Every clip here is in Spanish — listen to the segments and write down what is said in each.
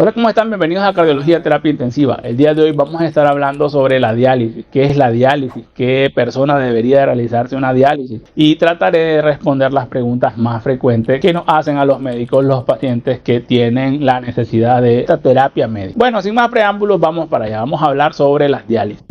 Hola, ¿cómo están? Bienvenidos a Cardiología Terapia Intensiva. El día de hoy vamos a estar hablando sobre la diálisis. ¿Qué es la diálisis? ¿Qué persona debería realizarse una diálisis? Y trataré de responder las preguntas más frecuentes que nos hacen a los médicos los pacientes que tienen la necesidad de esta terapia médica. Bueno, sin más preámbulos, vamos para allá. Vamos a hablar sobre las diálisis.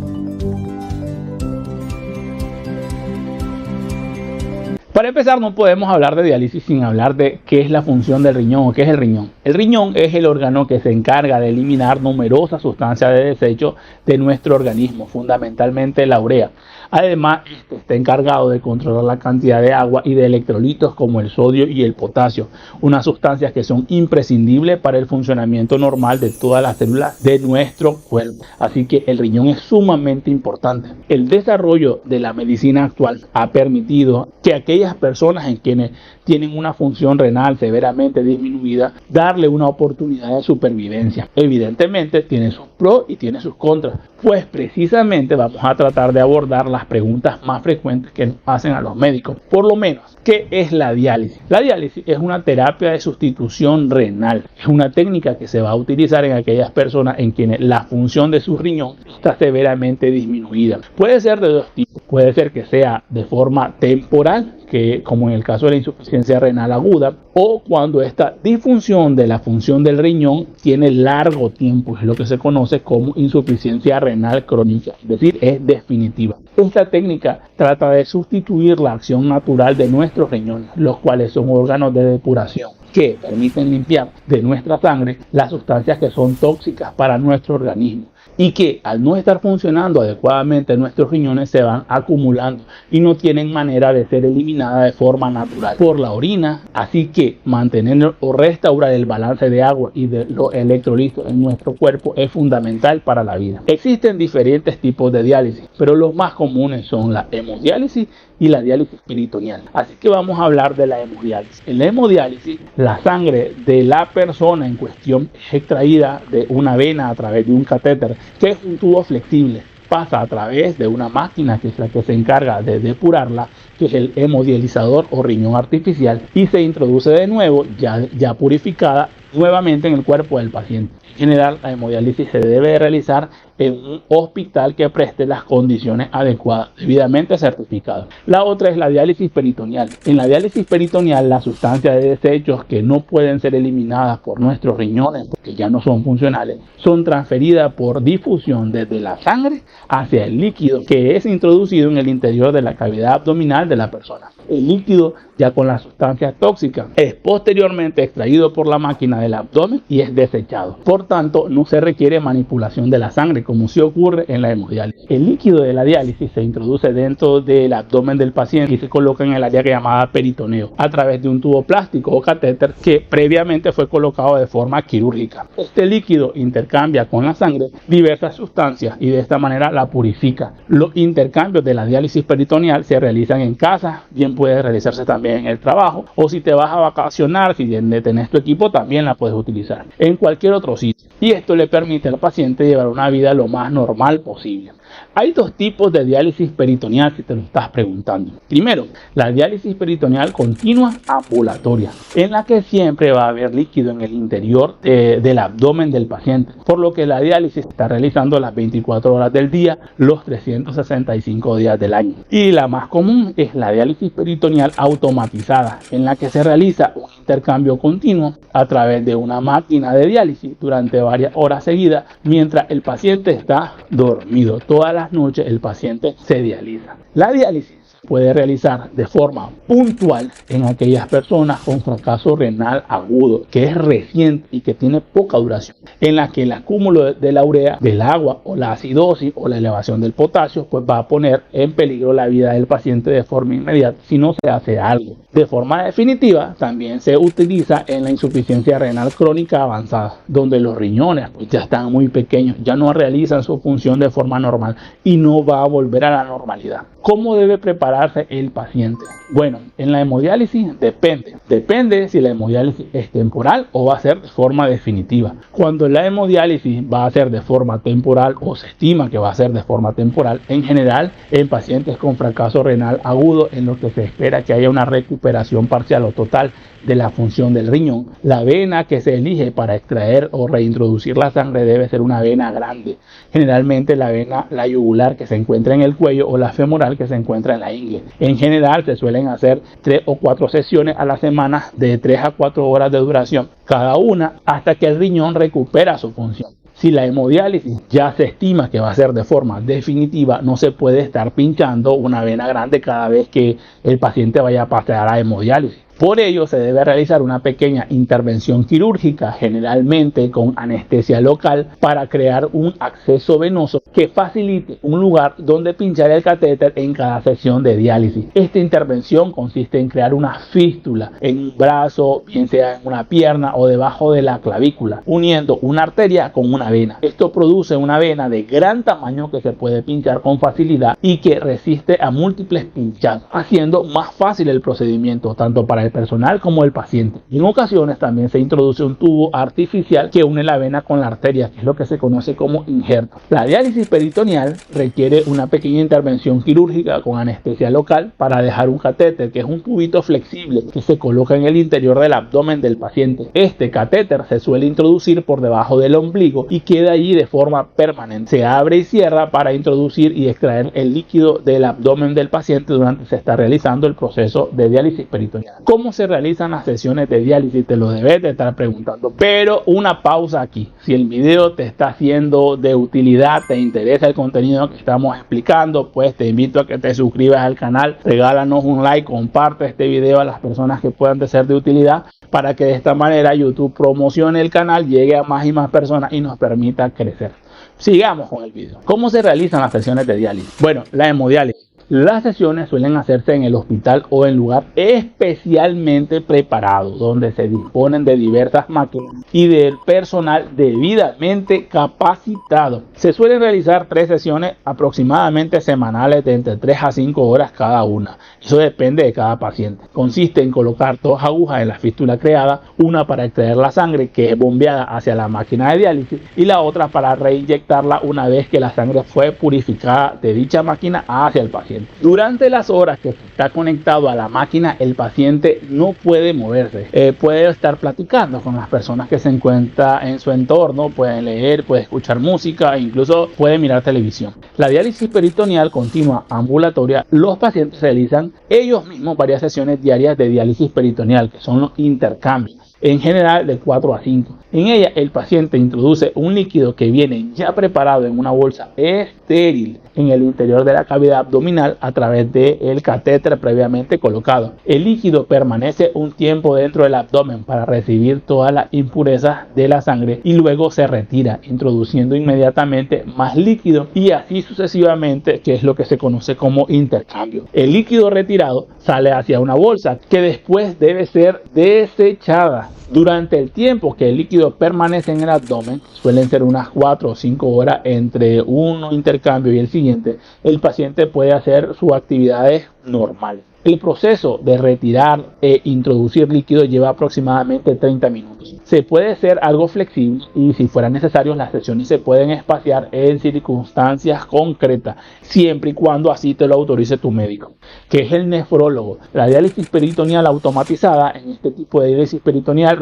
Para empezar, no podemos hablar de diálisis sin hablar de qué es la función del riñón o qué es el riñón. El riñón es el órgano que se encarga de eliminar numerosas sustancias de desecho de nuestro organismo, fundamentalmente la urea. Además, este está encargado de controlar la cantidad de agua y de electrolitos como el sodio y el potasio, unas sustancias que son imprescindibles para el funcionamiento normal de todas las células de nuestro cuerpo. Así que el riñón es sumamente importante. El desarrollo de la medicina actual ha permitido que aquellas personas en quienes tienen una función renal severamente disminuida, darle una oportunidad de supervivencia. Evidentemente tiene sus pros y tiene sus contras, pues precisamente vamos a tratar de abordar las preguntas más frecuentes que nos hacen a los médicos. Por lo menos, ¿qué es la diálisis? La diálisis es una terapia de sustitución renal. Es una técnica que se va a utilizar en aquellas personas en quienes la función de su riñón está severamente disminuida. Puede ser de dos tipos. Puede ser que sea de forma temporal, que como en el caso de la insuficiencia renal aguda, o cuando esta disfunción de la función del riñón tiene largo tiempo, es lo que se conoce como insuficiencia renal crónica, es decir, es definitiva. Esta técnica trata de sustituir la acción natural de nuestros riñones, los cuales son órganos de depuración que permiten limpiar de nuestra sangre las sustancias que son tóxicas para nuestro organismo y que al no estar funcionando adecuadamente nuestros riñones se van acumulando y no tienen manera de ser eliminadas de forma natural por la orina. Así que mantener o restaurar el balance de agua y de los electrolitos en nuestro cuerpo es fundamental para la vida. Existen diferentes tipos de diálisis, pero los más comunes son la hemodiálisis y la diálisis peritoneal. Así que vamos a hablar de la hemodiálisis. En la hemodiálisis, la sangre de la persona en cuestión es extraída de una vena a través de un catéter, que es un tubo flexible. Pasa a través de una máquina que es la que se encarga de depurarla, que es el hemodializador o riñón artificial, y se introduce de nuevo, ya purificada, nuevamente en el cuerpo del paciente. En general, la hemodiálisis se debe realizar en un hospital que preste las condiciones adecuadas, debidamente certificado. La otra es la diálisis peritoneal. En la diálisis peritoneal, las sustancias de desechos que no pueden ser eliminadas por nuestros riñones porque ya no son funcionales, son transferidas por difusión desde la sangre hacia el líquido que es introducido en el interior de la cavidad abdominal de la persona. El líquido, ya con las sustancias tóxicas, es posteriormente extraído por la máquina del abdomen y es desechado. Por tanto, no se requiere manipulación de la sangre como sí ocurre en la hemodiálisis. El líquido de la diálisis se introduce dentro del abdomen del paciente y se coloca en el área llamada peritoneo a través de un tubo plástico o catéter que previamente fue colocado de forma quirúrgica. Este líquido intercambia con la sangre diversas sustancias y de esta manera la purifica. Los intercambios de la diálisis peritoneal se realizan en casa, bien puede realizarse también en el trabajo, o si te vas a vacacionar, si tenés tu equipo, también la puedes utilizar en cualquier otro sitio. Y esto le permite al paciente llevar una vida lo más normal posible. Hay dos tipos de diálisis peritoneal, si te lo estás preguntando. Primero, la diálisis peritoneal continua ambulatoria, en la que siempre va a haber líquido en el interior del abdomen del paciente, por lo que la diálisis se está realizando las 24 horas del día, los 365 días del año. Y la más común es la diálisis peritoneal automatizada, en la que se realiza un intercambio continuo a través de una máquina de diálisis durante varias horas seguidas, mientras el paciente está dormido. Todas las noches el paciente se dializa. La diálisis puede realizar de forma puntual en aquellas personas con fracaso renal agudo, que es reciente y que tiene poca duración, en la que el acúmulo de la urea, del agua o la acidosis o la elevación del potasio pues va a poner en peligro la vida del paciente de forma inmediata si no se hace algo. De forma definitiva, también se utiliza en la insuficiencia renal crónica avanzada, donde los riñones pues ya están muy pequeños, ya no realizan su función de forma normal y no va a volver a la normalidad. ¿Cómo debe prepararse el paciente? Bueno, en la hemodiálisis depende Depende si la hemodiálisis es temporal o va a ser de forma definitiva. Cuando la hemodiálisis va a ser de forma temporal o se estima que va a ser de forma temporal, en general en pacientes con fracaso renal agudo, en lo que se espera que haya una recuperación parcial o total de la función del riñón, la vena que se elige para extraer o reintroducir la sangre debe ser una vena grande, generalmente la vena la yugular que se encuentra en el cuello o la femoral que se encuentra en la ingle. En general se suelen hacer 3 o 4 sesiones a la semana de 3 a 4 horas de duración cada una hasta que el riñón recupera su función. Si la hemodiálisis ya se estima que va a ser de forma definitiva, no se puede estar pinchando una vena grande cada vez que el paciente vaya a pasar a hemodiálisis. Por ello se debe realizar una pequeña intervención quirúrgica, generalmente con anestesia local, para crear un acceso venoso que facilite un lugar donde pinchar el catéter en cada sesión de diálisis. Esta intervención consiste en crear una fístula en un brazo, bien sea en una pierna o debajo de la clavícula, uniendo una arteria con una vena. Esto produce una vena de gran tamaño que se puede pinchar con facilidad y que resiste a múltiples pinchados, haciendo más fácil el procedimiento tanto para el personal como el paciente. Y en ocasiones también se introduce un tubo artificial que une la vena con la arteria, que es lo que se conoce como injerto. La diálisis peritoneal requiere una pequeña intervención quirúrgica con anestesia local para dejar un catéter, que es un tubito flexible que se coloca en el interior del abdomen del paciente. Este catéter se suele introducir por debajo del ombligo y queda allí de forma permanente. Se abre y cierra para introducir y extraer el líquido del abdomen del paciente durante se está realizando el proceso de diálisis peritoneal. ¿Cómo se realizan las sesiones de diálisis? Te lo debes de estar preguntando, pero una pausa aquí. Si el video te está siendo de utilidad, te interesa el contenido que estamos explicando, pues te invito a que te suscribas al canal, regálanos un like, comparte este video a las personas que puedan ser de utilidad, para que de esta manera YouTube promocione el canal, llegue a más y más personas y nos permita crecer. Sigamos con el video. ¿Cómo se realizan las sesiones de diálisis? Bueno, la hemodiálisis. Las sesiones suelen hacerse en el hospital o en lugar especialmente preparado, donde se disponen de diversas máquinas y del personal debidamente capacitado. Se suelen realizar 3 sesiones aproximadamente semanales de entre 3 a 5 horas cada una. Eso depende de cada paciente. Consiste en colocar 2 agujas en la fístula creada, una para extraer la sangre que es bombeada hacia la máquina de diálisis y la otra para reinyectarla una vez que la sangre fue purificada de dicha máquina hacia el paciente. Durante las horas que está conectado a la máquina, el paciente no puede moverse. Puede estar platicando con las personas que se encuentran en su entorno, puede leer, puede escuchar música e incluso puede mirar televisión. La diálisis peritoneal continua ambulatoria, los pacientes realizan ellos mismos varias sesiones diarias de diálisis peritoneal, que son los intercambios, en general de 4 a 5. En ella el paciente introduce un líquido que viene ya preparado en una bolsa estéril en el interior de la cavidad abdominal a través del catéter previamente colocado. El líquido permanece un tiempo dentro del abdomen para recibir todas las impurezas de la sangre y luego se retira, introduciendo inmediatamente más líquido y así sucesivamente, que es lo que se conoce como intercambio. El líquido retirado sale hacia una bolsa que después debe ser desechada. Durante el tiempo que el líquido permanece en el abdomen, suelen ser unas 4 o 5 horas entre un intercambio y el siguiente, el paciente puede hacer sus actividades normales. El proceso de retirar e introducir líquido lleva aproximadamente 30 minutos. Se puede ser algo flexible y si fuera necesario las sesiones se pueden espaciar en circunstancias concretas, siempre y cuando así te lo autorice tu médico, que es el nefrólogo. La diálisis peritoneal automatizada en este tipo de diálisis peritoneal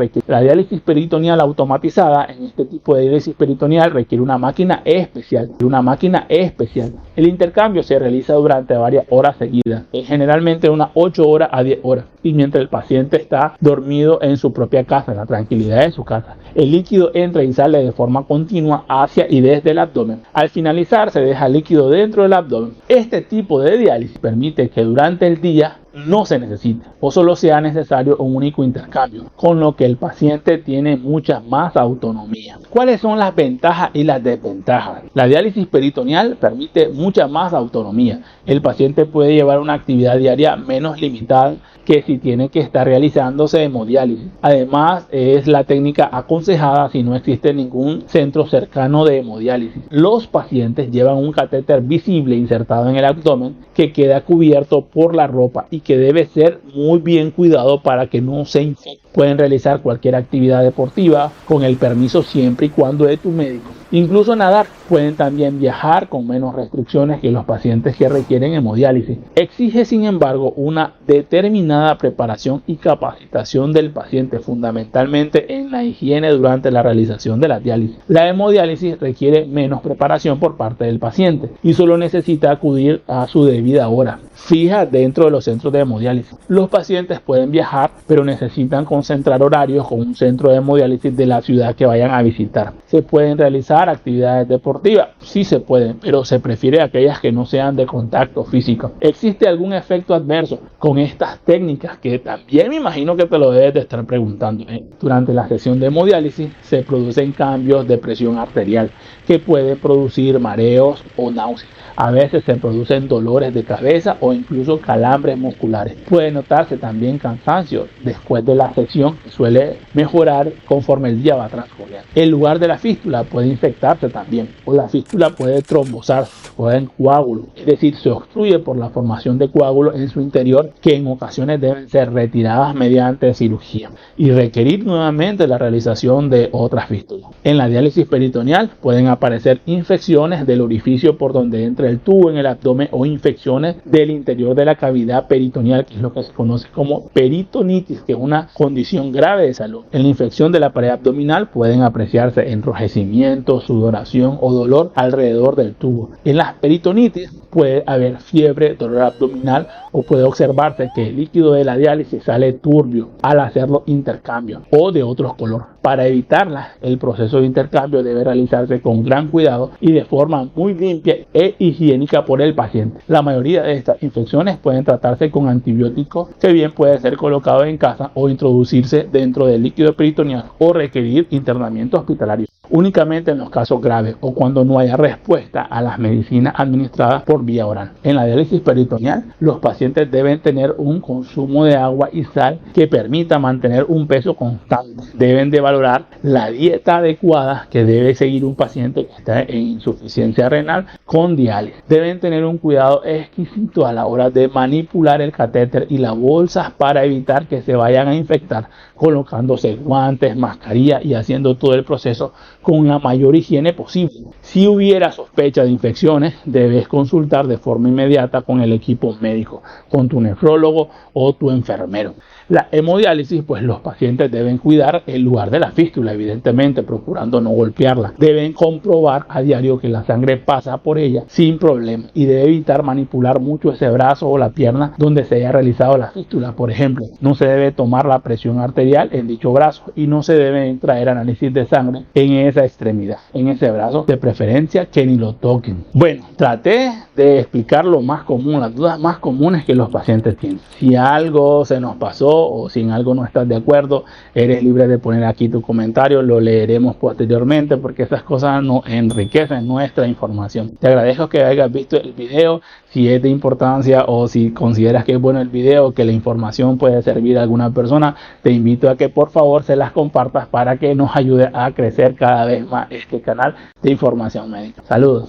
requiere una máquina especial. El intercambio se realiza durante varias horas seguidas, generalmente unas 8 horas a 10 horas, y mientras el paciente está dormido en su propia casa, en la tranquilidad de su casa. El líquido entra y sale de forma continua hacia y desde el abdomen. Al finalizar se deja líquido dentro del abdomen. Este tipo de diálisis permite que durante el día no se necesite o solo sea necesario un único intercambio, con lo que el paciente tiene mucha más autonomía. ¿Cuáles son las ventajas y las desventajas? La diálisis peritoneal permite mucha más autonomía. El paciente puede llevar una actividad diaria menos limitada que si tiene que estar realizándose hemodiálisis. Además, es la técnica aconsejada si no existe ningún centro cercano de hemodiálisis. Los pacientes llevan un catéter visible insertado en el abdomen que queda cubierto por la ropa y que debe ser muy bien cuidado para que no se infecte. Pueden realizar cualquier actividad deportiva con el permiso siempre y cuando de tu médico. Incluso nadar. Pueden también viajar con menos restricciones que los pacientes que requieren hemodiálisis. Exige, sin embargo, una determinada preparación y capacitación del paciente, fundamentalmente en la higiene durante la realización de la diálisis. La hemodiálisis requiere menos preparación por parte del paciente y solo necesita acudir a su debida hora fija dentro de los centros de hemodiálisis. Los pacientes pueden viajar, pero necesitan concentrar horarios con un centro de hemodiálisis de la ciudad que vayan a visitar. Se pueden realizar actividades deportivas, sí se pueden, pero se prefiere aquellas que no sean de contacto físico. ¿Existe algún efecto adverso con estas técnicas? Que también me imagino que te lo debes de estar preguntando. Durante la sesión de hemodiálisis se producen cambios de presión arterial que pueden producir mareos o náuseas. A veces se producen dolores de cabeza o incluso calambres musculares. Puede notarse también cansancio después de la sesión, que suele mejorar conforme el día va transcurriendo. El lugar de la fístula puede infectarse también, o la fístula puede trombosarse, pueden coágulos, es decir, se obstruye por la formación de coágulos en su interior, que en ocasiones deben ser retiradas mediante cirugía y requerir nuevamente la realización de otras fístulas. En la diálisis peritoneal pueden aparecer infecciones del orificio por donde entra el tubo en el abdomen o infecciones del interior de la cavidad peritoneal, que es lo que se conoce como peritonitis, que es una condición grave de salud. En la infección de la pared abdominal pueden apreciarse enrojecimiento, sudoración o dolor alrededor del tubo. En las peritonitis puede haber fiebre, dolor abdominal o puede observarse que el líquido de la diálisis sale turbio al hacerlo intercambio o de otro color. Para evitarla, el proceso de intercambio debe realizarse con gran cuidado y de forma muy limpia e higiénica por el paciente. La mayoría de estas infecciones pueden tratarse con antibióticos, que bien puede ser colocado en casa o introducirse dentro del líquido peritoneal o requerir internamiento hospitalario únicamente en los casos graves o cuando no haya respuesta a las medicinas administradas por vía oral. En la diálisis peritoneal, los pacientes deben tener un consumo de agua y sal que permita mantener un peso constante. Deben de valorar la dieta adecuada que debe seguir un paciente que está en insuficiencia renal con diálisis. Deben tener un cuidado exquisito a la hora de manipular el catéter y las bolsas para evitar que se vayan a infectar, colocándose guantes, mascarilla y haciendo todo el proceso con la mayor higiene posible. Si hubiera sospecha de infecciones, debes consultar de forma inmediata con el equipo médico, con tu nefrólogo o tu enfermero. La hemodiálisis, pues los pacientes deben cuidar el lugar de la fístula, evidentemente, procurando no golpearla. Deben comprobar a diario que la sangre pasa por ella sin problema y debe evitar manipular mucho ese brazo o la pierna donde se haya realizado la fístula. Por ejemplo, no se debe tomar la presión arterial en dicho brazo y no se debe traer análisis de sangre en esa extremidad, en ese brazo, de preferencia que ni lo toquen. Bueno, traté de explicar lo más común, las dudas más comunes que los pacientes tienen. Si algo se nos pasó o si en algo no estás de acuerdo, eres libre de poner aquí tu comentario, lo leeremos posteriormente porque esas cosas nos enriquecen nuestra información. Te agradezco que hayas visto el video. Si es de importancia o si consideras que es bueno el video, que la información puede servir a alguna persona, te invito a que por favor se las compartas para que nos ayude a crecer cada vez más este canal de información médica. Saludos.